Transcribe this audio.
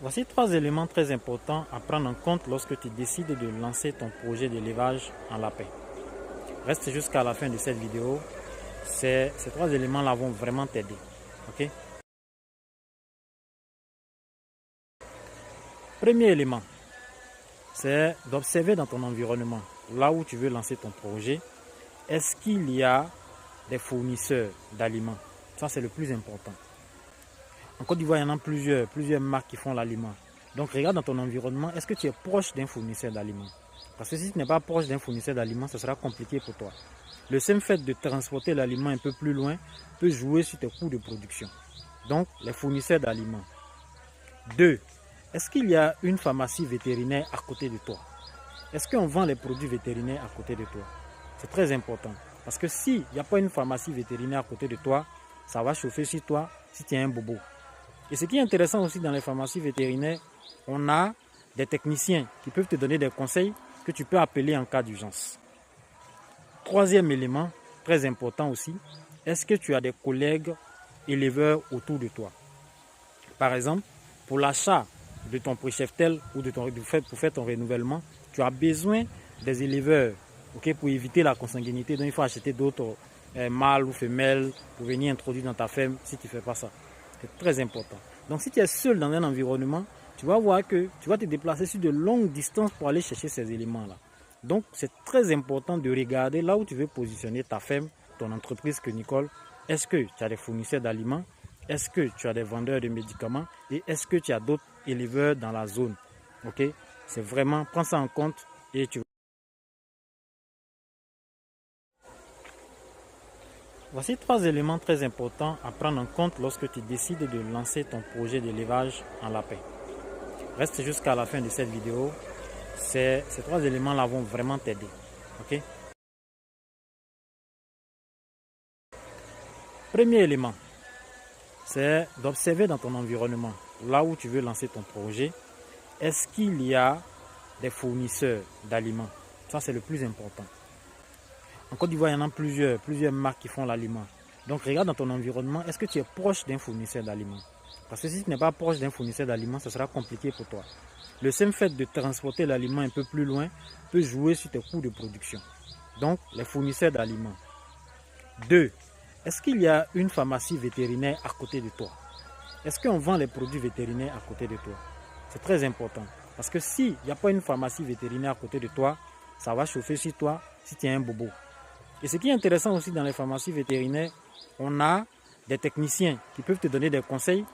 Voici 3 éléments très importants à prendre en compte lorsque tu décides de lancer ton projet d'élevage en lapin. Reste jusqu'à la fin de cette vidéo. Ces 3 éléments-là vont vraiment t'aider. Ok? Premier élément, c'est d'observer dans ton environnement, là où tu veux lancer ton projet, est-ce qu'il y a des fournisseurs d'aliments? Ça, c'est le plus important. En Côte d'Ivoire, il y en a plusieurs marques qui font l'aliment. Donc, regarde dans ton environnement, est-ce que tu es proche d'un fournisseur d'aliments? Parce que si tu n'es pas proche d'un fournisseur d'aliments, ce sera compliqué pour toi. Le simple fait de transporter l'aliment un peu plus loin peut jouer sur tes coûts de production. Donc, les fournisseurs d'aliments. 2. Est-ce qu'il y a une pharmacie vétérinaire à côté de toi? Est-ce qu'on vend les produits vétérinaires à côté de toi? C'est très important. Parce que s'il n'y a pas une pharmacie vétérinaire à côté de toi, ça va chauffer sur toi si tu es un bobo. Et ce qui est intéressant aussi dans les pharmacies vétérinaires, on a des techniciens qui peuvent te donner des conseils que tu peux appeler en cas d'urgence. Troisième élément, très important aussi, est-ce que tu as des collègues éleveurs autour de toi? Par exemple, pour l'achat de ton précheptel ou pour faire ton renouvellement, tu as besoin des éleveurs, pour éviter la consanguinité. Donc il faut acheter d'autres mâles ou femelles pour venir introduire dans ta ferme si tu ne fais pas ça. C'est très important. Donc si tu es seul dans un environnement, tu vas voir que tu vas te déplacer sur de longues distances pour aller chercher ces éléments-là. Donc c'est très important de regarder là où tu veux positionner ta ferme, ton entreprise Nicole. Est-ce que tu as des fournisseurs d'aliments? Est-ce que tu as des vendeurs de médicaments? Et est-ce que tu as d'autres éleveurs dans la zone? C'est vraiment, prends ça en compte et tu... Voici 3 éléments très importants à prendre en compte lorsque tu décides de lancer ton projet d'élevage en lapin. Reste jusqu'à la fin de cette vidéo. Ces 3 éléments-là vont vraiment t'aider. Premier élément, c'est d'observer dans ton environnement, là où tu veux lancer ton projet, est-ce qu'il y a des fournisseurs d'aliments? Ça, c'est le plus important. En Côte d'Ivoire, il y en a plusieurs marques qui font l'aliment. Donc, regarde dans ton environnement, est-ce que tu es proche d'un fournisseur d'aliments? Parce que si tu n'es pas proche d'un fournisseur d'aliments, ce sera compliqué pour toi. Le simple fait de transporter l'aliment un peu plus loin peut jouer sur tes coûts de production. Donc, les fournisseurs d'aliments. 2. Est-ce qu'il y a une pharmacie vétérinaire à côté de toi? Est-ce qu'on vend les produits vétérinaires à côté de toi? C'est très important. Parce que s'il n'y a pas une pharmacie vétérinaire à côté de toi, ça va chauffer sur toi si tu es un bobo. Et ce qui est intéressant aussi dans les pharmacies vétérinaires, on a des techniciens qui peuvent te donner des conseils